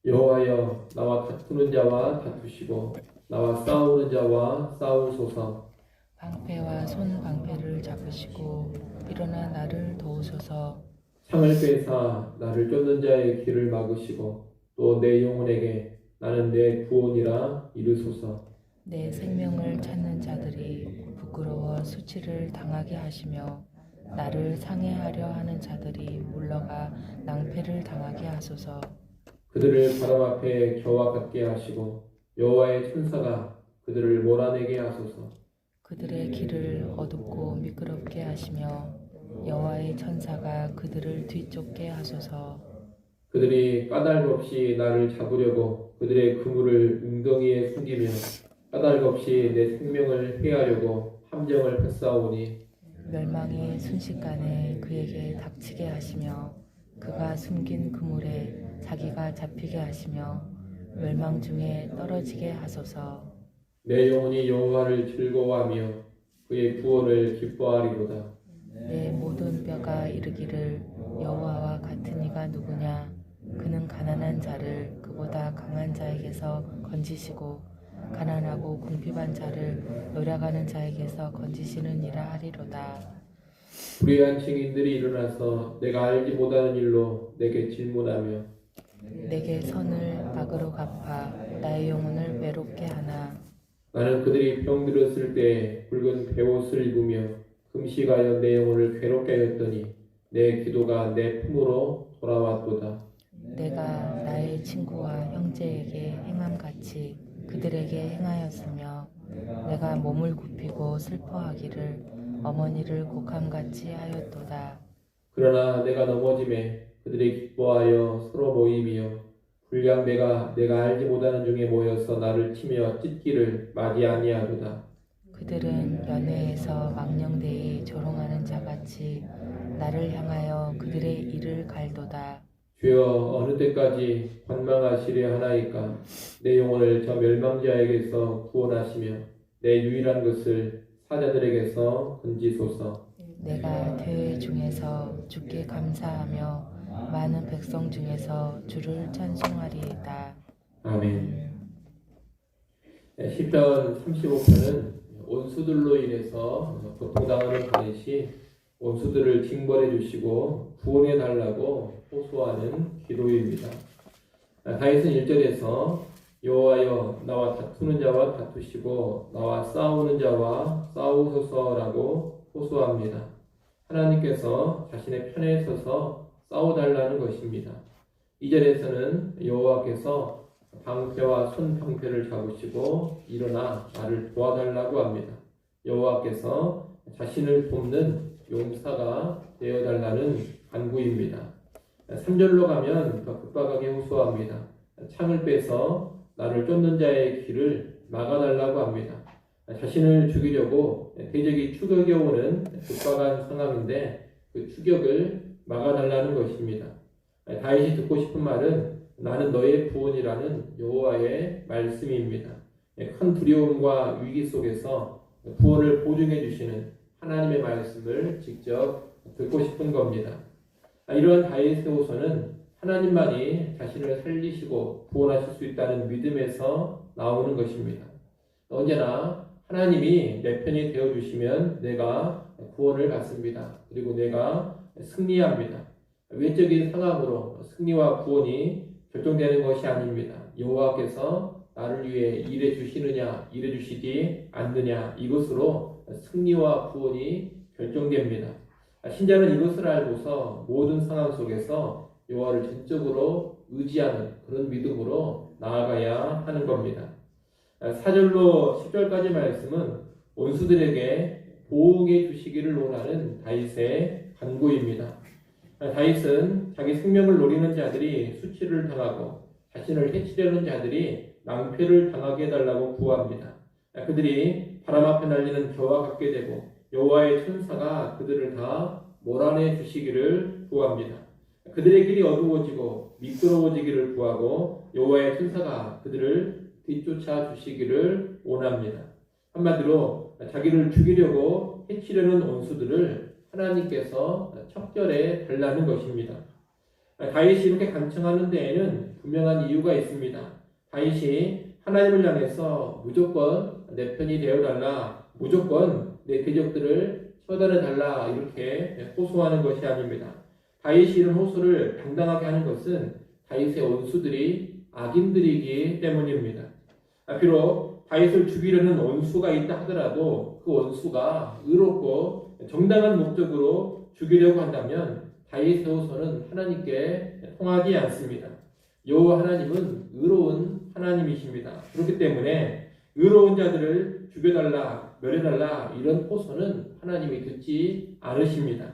여호와여, 나와 다투는 자와 다투시고 나와 싸우는 자와 싸우소서. 방패와 손방패를 잡으시고 일어나 나를 도우소서. 창을 빼사 나를 쫓는 자의 길을 막으시고 또 내 영혼에게 나는 내 구원이라 이르소서. 내 생명을 찾는 자들이 부끄러워 수치를 당하게 하시며 나를 상해하려 하는 자들이 물러가 낭패를 당하게 하소서. 그들을 바람 앞에 겨와 같게 하시고 여호와의 천사가 그들을 몰아내게 하소서. 그들의 길을 어둡고 미끄럽게 하시며 여호와의 천사가 그들을 뒤쫓게 하소서. 그들이 까닭 없이 나를 잡으려고 그들의 그물을 웅덩이에 숨기며 까닭 없이 내 생명을 해하려고 함정을 펼싸오니 멸망이 순식간에 그에게 닥치게 하시며 그가 숨긴 그물에 자기가 잡히게 하시며 멸망 중에 떨어지게 하소서. 내 영혼이 여호와를 즐거워하며 그의 구원을 기뻐하리로다. 내 모든 뼈가 이르기를 여호와와 같은 이가 누구냐. 그는 가난한 자를 그보다 강한 자에게서 건지시고 가난하고 궁핍한 자를 노력하는 자에게서 건지시느니라 하리로다. 불의한 증인들이 일어나서 내가 알지 못하는 일로 내게 질문하며 내게 선을 악으로 갚아 나의 영혼을 외롭게 하나. 나는 그들이 병들었을 때 붉은 베옷을 입으며 금식하여 내 영혼을 괴롭게 하였더니 내 기도가 내 품으로 돌아왔도다. 내가 나의 친구와 형제에게 행함같이 그들에게 행하였으며 내가 몸을 굽히고 슬퍼하기를 어머니를 곡함같이 하였도다. 그러나 내가 넘어짐에 그들이 기뻐하여 서로 모이며 불량배가 내가 알지 못하는 중에 모여서 나를 치며 찢기를 맞이 아니하도다. 그들은 연회에서 망령되이 조롱하는 자같이 나를 향하여 그들의 이를 갈도다. 주여, 어느 때까지 관망하시려 하나이까? 내 영혼을 저 멸망자에게서 구원하시며 내 유일한 것을 사자들에게서 건지소서. 내가 대회 중에서 주께 감사하며 많은 백성 중에서 주를 찬송하리이다. 아멘. 시편 35편은 원수들로 인해서 고통당하는 다윗이 원수들을 징벌해 주시고 구원해 달라고 호소하는 기도입니다. 다윗은 1절에서 여호와여, 나와 다투는 자와 다투시고 나와 싸우는 자와 싸우소서라고 호소합니다. 하나님께서 자신의 편에 서서 싸워달라는 것입니다. 2절에서는 여호와께서 방패와 손방패를 잡으시고 일어나 나를 도와달라고 합니다. 여호와께서 자신을 돕는 용사가 되어달라는 간구입니다. 3절로 가면 더 급박하게 호소합니다. 창을 빼서 나를 쫓는 자의 길을 막아달라고 합니다. 자신을 죽이려고 대적이 추격해 오는 급박한 상황인데 그 추격을 막아달라는 것입니다. 다윗이 듣고 싶은 말은 나는 너의 구원이라는 여호와의 말씀입니다. 큰 두려움과 위기 속에서 구원을 보증해 주시는 하나님의 말씀을 직접 듣고 싶은 겁니다. 이러한 다윗의 호소는 하나님만이 자신을 살리시고 구원하실 수 있다는 믿음에서 나오는 것입니다. 언제나 하나님이 내 편이 되어주시면 내가 구원을 받습니다. 그리고 내가 승리합니다. 외적인 상황으로 승리와 구원이 결정되는 것이 아닙니다. 여호와께서 나를 위해 일해 주시느냐, 일해 주시지 않느냐, 이것으로 승리와 구원이 결정됩니다. 신자는 이것을 알고서 모든 상황 속에서 여호와를 전적으로 의지하는 그런 믿음으로 나아가야 하는 겁니다. 4절로 10절까지 말씀은 원수들에게 보응해 주시기를 원하는 다윗의 간구입니다. 다윗은 자기 생명을 노리는 자들이 수치를 당하고 자신을 해치려는 자들이 낭패를 당하게 해달라고 구합니다. 그들이 바람 앞에 날리는 겨와 같게 되고 여호와의 천사가 그들을 다 몰아내 주시기를 구합니다. 그들의 길이 어두워지고 미끄러워지기를 구하고 여호와의 천사가 그들을 뒤쫓아 주시기를 원합니다. 한마디로 자기를 죽이려고 해치려는 원수들을 하나님께서 척결해 달라는 것입니다. 다윗이 이렇게 간청하는 데에는 분명한 이유가 있습니다. 다윗이 하나님을 향해서 무조건 내 편이 되어달라, 무조건 내 대적들을 처단해달라 이렇게 호소하는 것이 아닙니다. 다윗이 이런 호소를 당당하게 하는 것은 다윗의 원수들이 악인들이기 때문입니다. 비록 다윗을 죽이려는 원수가 있다 하더라도 그 원수가 의롭고 정당한 목적으로 죽이려고 한다면 다윗의 호소는 하나님께 통하지 않습니다. 여호와 하나님은 의로운 하나님이십니다. 그렇기 때문에 의로운 자들을 죽여달라, 멸해달라 이런 호소는 하나님이 듣지 않으십니다.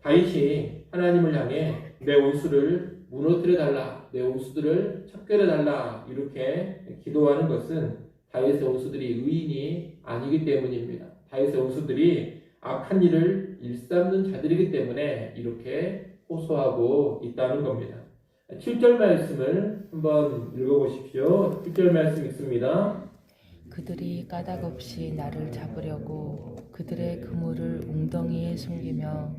다윗이 하나님을 향해 내 원수를 무너뜨려달라, 내 원수들을 척결해달라 이렇게 기도하는 것은 다윗의 원수들이 의인이 아니기 때문입니다. 다윗의 원수들이 악한 일을 일삼는 자들이기 때문에 이렇게 호소하고 있다는 겁니다. 7절 말씀을 한번 읽어보십시오. 7절 말씀 읽습니다. 그들이 까닭없이 나를 잡으려고 그들의 그물을 웅덩이에 숨기며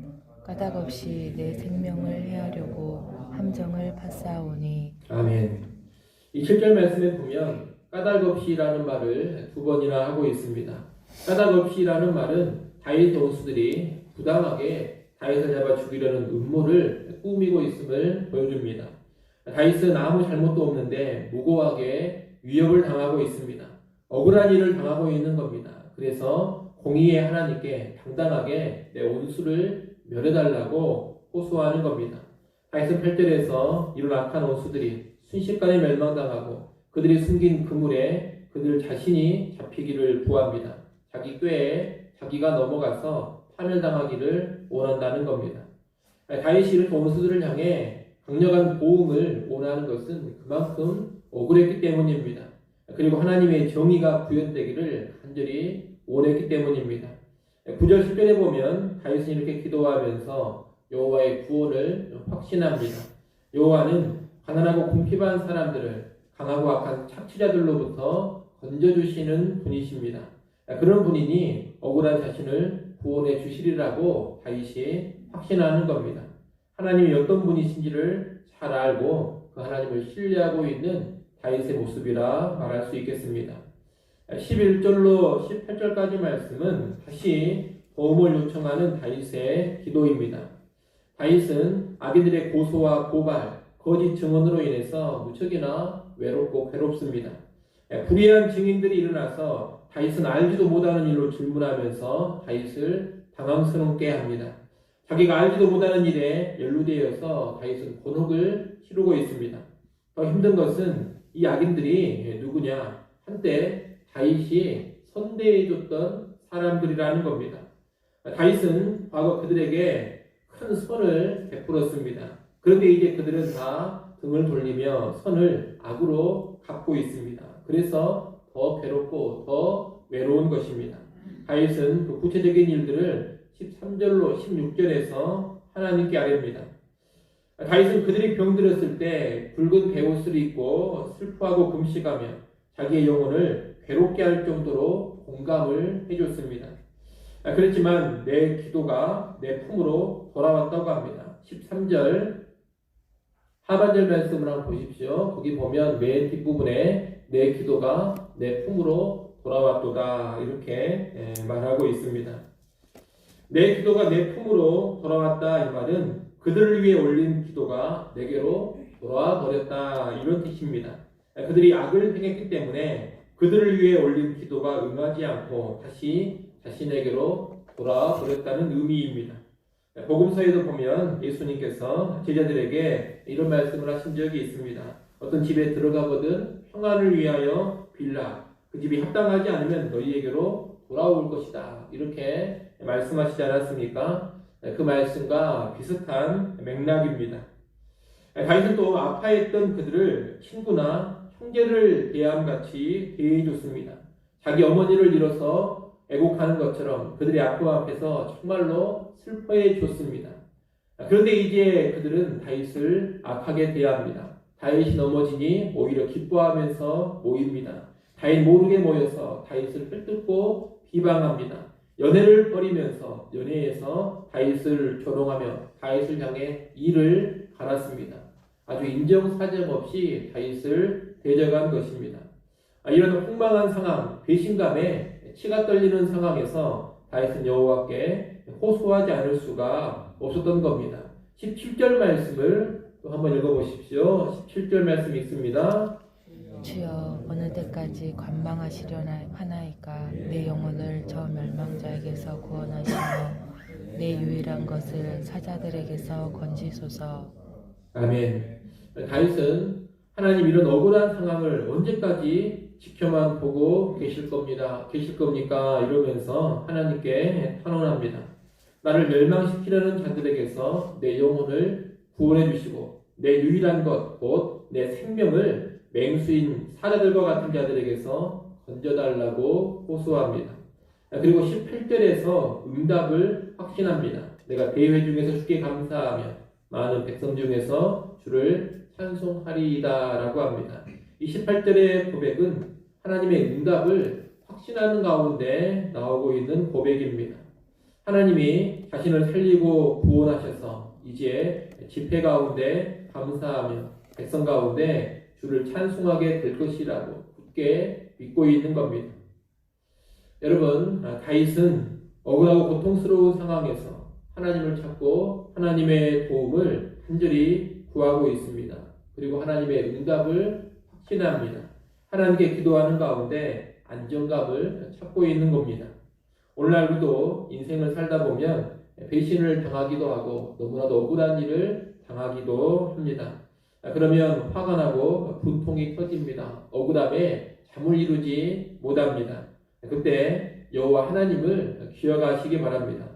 까닭없이 내 생명을 해하려고 함정을 파싸오니. 아멘. 이 7절 말씀에 보면 까닭없이라는 말을 두 번이나 하고 있습니다. 까닭없이라는 말은 다윗의 원수들이 부당하게 다윗을 잡아 죽이려는 음모를 꾸미고 있음을 보여줍니다. 다윗은 아무 잘못도 없는데 무고하게 위협을 당하고 있습니다. 억울한 일을 당하고 있는 겁니다. 그래서 공의의 하나님께 당당하게 내 원수를 멸해달라고 호소하는 겁니다. 다윗은 8절에서 이런 악한 원수들이 순식간에 멸망당하고 그들이 숨긴 그물에 그들 자신이 잡히기를 구합니다. 자기 꾀에 자기가 넘어가서 파멸당하기를 원한다는 겁니다. 다윗이 이렇게 원수들을 향해 강력한 보응을 원하는 것은 그만큼 억울했기 때문입니다. 그리고 하나님의 정의가 구현되기를 간절히 원했기 때문입니다. 9절 10절에 보면 다윗은 이렇게 기도하면서 여호와의 구원을 확신합니다. 여호와는 가난하고 궁핍한 사람들을 강하고 악한 착취자들로부터 건져주시는 분이십니다. 그런 분이니 억울한 자신을 구원해 주시리라고 다윗이 확신하는 겁니다. 하나님이 어떤 분이신지를 잘 알고 그 하나님을 신뢰하고 있는 다윗의 모습이라 말할 수 있겠습니다. 11절로 18절까지 말씀은 다시 도움을 요청하는 다윗의 기도입니다. 다윗은 악인들의 고소와 고발, 거짓 증언으로 인해서 무척이나 외롭고 괴롭습니다. 불의한 증인들이 일어나서 다윗은 알지도 못하는 일로 질문하면서 다윗을 당황스럽게 합니다. 자기가 알지도 못하는 일에 연루되어서 다윗은 곤혹을 치르고 있습니다. 더 힘든 것은 이 악인들이 누구냐? 한때 다윗이 선대해줬던 사람들이라는 겁니다. 다윗은 과거 그들에게 큰 선을 베풀었습니다. 그런데 이제 그들은 다 등을 돌리며 선을 악으로 갚고 있습니다. 그래서 더 괴롭고 더 외로운 것입니다. 다윗은 그 구체적인 일들을 13절로 16절에서 하나님께 아뢰입니다. 다윗은 그들이 병들었을 때 붉은 베옷을 입고 슬퍼하고 금식하며 자기의 영혼을 괴롭게 할 정도로 공감을 해줬습니다. 그렇지만 내 기도가 내 품으로 돌아왔다고 합니다. 13절 하반절 말씀을 한번 보십시오. 거기 보면 맨 뒷부분에 내 기도가 내 품으로 돌아왔도다 이렇게 말하고 있습니다. 내 기도가 내 품으로 돌아왔다 이 말은 그들을 위해 올린 기도가 내게로 돌아와 버렸다 이런 뜻입니다. 그들이 악을 행했기 때문에 그들을 위해 올린 기도가 응하지 않고 다시 자신에게로 돌아와 버렸다는 의미입니다. 복음서에도 보면 예수님께서 제자들에게 이런 말씀을 하신 적이 있습니다. 어떤 집에 들어가 보든 평안을 위하여 빌라. 그 집이 합당하지 않으면 너희에게로 돌아올 것이다. 이렇게 말씀하시지 않았습니까? 그 말씀과 비슷한 맥락입니다. 다윗은 또 아파했던 그들을 친구나 형제를 대함같이 대해줬습니다. 자기 어머니를 잃어서 애곡하는 것처럼 그들의 아픔 앞에서 정말로 슬퍼해 줬습니다. 그런데 이제 그들은 다윗을 악하게 대합니다. 다윗이 넘어지니 오히려 기뻐하면서 모입니다. 다윗 모르게 모여서 다윗을 헐뜯고 비방합니다. 연애를 벌이면서 연애에서 다윗을 조롱하며 다윗을 향해 이를 갈았습니다. 아주 인정사정 없이 다윗을 대적한 것입니다. 이런 폭망한 상황, 배신감에 치가 떨리는 상황에서 다윗은 여호와께 호소하지 않을 수가 없었던 겁니다. 17절 말씀을 또 한번 읽어보십시오. 17절 말씀 읽습니다. 주여 어느 때까지 관망하시려나이까. 내 영혼을 저 멸망자에게서 구원하시며 내 유일한 것을 사자들에게서 건지소서. 아멘. 다윗은 하나님 이런 억울한 상황을 언제까지 지켜만 보고 계실 겁니까? 이러면서 하나님께 탄원합니다. 나를 멸망시키려는 자들에게서 내 영혼을 구원해 주시고 내 유일한 것, 곧 내 생명을 맹수인 사자들과 같은 자들에게서 건져달라고 호소합니다. 그리고 18절에서 응답을 확신합니다. 내가 대회 중에서 주께 감사하며 많은 백성 중에서 주를 찬송하리이다 라고 합니다. 이 18절의 고백은 하나님의 응답을 확신하는 가운데 나오고 있는 고백입니다. 하나님이 자신을 살리고 구원하셔서 이제 집회 가운데 감사하며 백성 가운데 주를 찬송하게 될 것이라고 굳게 믿고 있는 겁니다. 여러분, 다윗은 억울하고 고통스러운 상황에서 하나님을 찾고 하나님의 도움을 간절히 구하고 있습니다. 그리고 하나님의 응답을 확신합니다. 하나님께 기도하는 가운데 안정감을 찾고 있는 겁니다. 오늘날도 인생을 살다 보면 배신을 당하기도 하고 너무나도 억울한 일을 당하기도 합니다. 그러면 화가 나고 분통이 터집니다. 억울함에 잠을 이루지 못합니다. 그때 여호와 하나님을 기억하시기 바랍니다.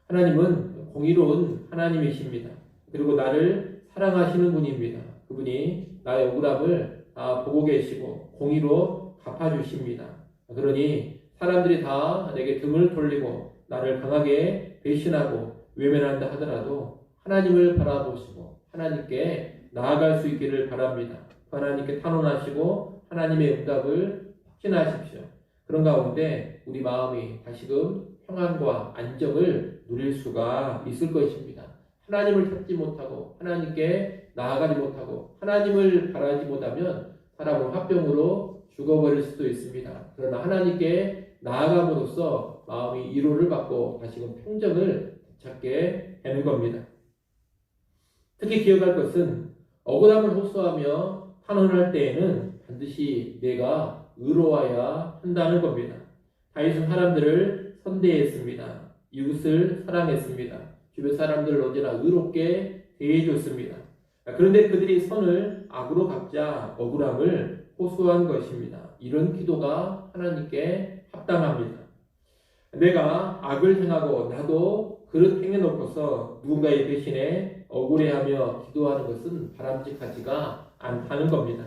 하나님은 공의로운 하나님이십니다. 그리고 나를 사랑하시는 분입니다. 그분이 나의 억울함을 다 보고 계시고 공의로 갚아주십니다. 그러니 사람들이 다 내게 등을 돌리고 나를 강하게 배신하고 외면한다 하더라도 하나님을 바라보시고 하나님께 나아갈 수 있기를 바랍니다. 하나님께 탄원하시고 하나님의 응답을 확신하십시오. 그런 가운데 우리 마음이 다시금 평안과 안정을 누릴 수가 있을 것입니다. 하나님을 찾지 못하고 하나님께 나아가지 못하고 하나님을 바라지 못하면 사람은 화병으로 죽어버릴 수도 있습니다. 그러나 하나님께 나아감으로써 마음이 위로를 받고 다시금 평정을 찾게 되는 겁니다. 특히 기억할 것은 억울함을 호소하며 탄원할 때에는 반드시 내가 의로워야 한다는 겁니다. 다윗은 사람들을 선대했습니다. 이웃을 사랑했습니다. 주변 사람들을 언제나 의롭게 대해줬습니다. 그런데 그들이 선을 악으로 갚자 억울함을 호소한 것입니다. 이런 기도가 하나님께 합당합니다. 내가 악을 행하고 나도 그릇 행해놓고서 누군가의 배신에 억울해하며 기도하는 것은 바람직하지가 않다는 겁니다.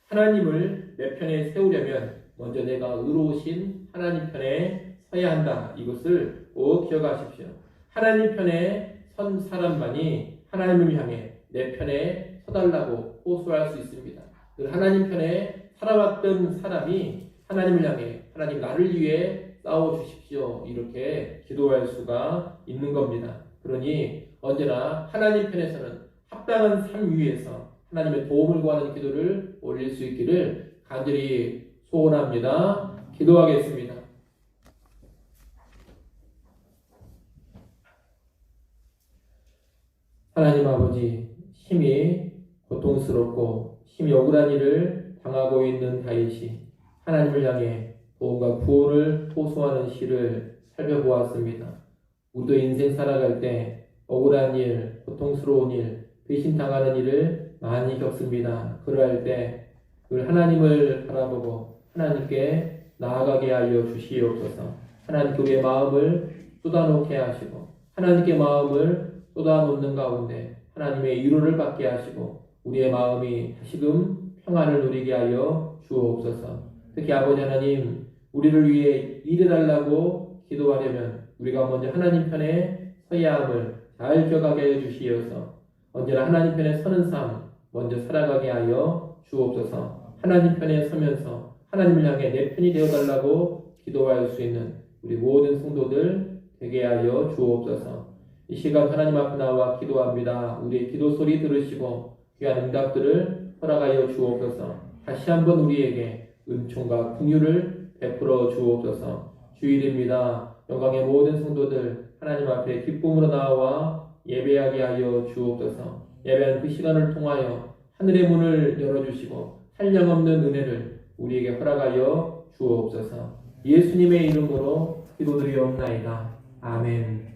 하나님을 내 편에 세우려면 먼저 내가 의로우신 하나님 편에 서야 한다. 이것을 꼭 기억하십시오. 하나님 편에 선 사람만이 하나님을 향해 내 편에 서달라고 호소할 수 있습니다. 늘 하나님 편에 살아왔던 사람이 하나님을 향해 하나님 나를 위해 싸워주십시오. 이렇게 기도할 수가 있는 겁니다. 그러니 언제나 하나님 편에서는 합당한 삶 위에서 하나님의 도움을 구하는 기도를 올릴 수 있기를 간절히 소원합니다. 기도하겠습니다. 하나님 아버지, 심히 고통스럽고 심히 억울한 일을 당하고 있는 다윗이 하나님을 향해 도움과 구원을 호소하는 시를 살펴보았습니다. 우리도 인생 살아갈 때 억울한 일, 고통스러운 일, 배신당하는 일을 많이 겪습니다. 그러할 때 늘 하나님을 바라보고 하나님께 나아가게 하여 주시옵소서. 하나님께 우리의 마음을 쏟아놓게 하시고 하나님께 마음을 쏟아놓는 가운데 하나님의 위로를 받게 하시고 우리의 마음이 다시금 평안을 누리게 하여 주옵소서. 특히 아버지 하나님, 우리를 위해 일해달라고 기도하려면 우리가 먼저 하나님 편에 서야 함을 잘 기억하게 하여 주시어서 언제나 하나님 편에 서는 삶 먼저 살아가게 하여 주옵소서. 하나님 편에 서면서 하나님을 향해 내 편이 되어달라고 기도할 수 있는 우리 모든 성도들 되게 하여 주옵소서. 이 시간 하나님 앞에 나와 기도합니다. 우리의 기도 소리 들으시고 귀한 응답들을 허락하여 주옵소서. 다시 한번 우리에게 은총과 긍휼을 베풀어 주옵소서. 주일입니다. 영광의 모든 성도들 하나님 앞에 기쁨으로 나와 예배하게 하여 주옵소서. 예배하는 그 시간을 통하여 하늘의 문을 열어주시고 한량없는 은혜를 우리에게 허락하여 주옵소서. 예수님의 이름으로 기도드리옵나이다. 아멘.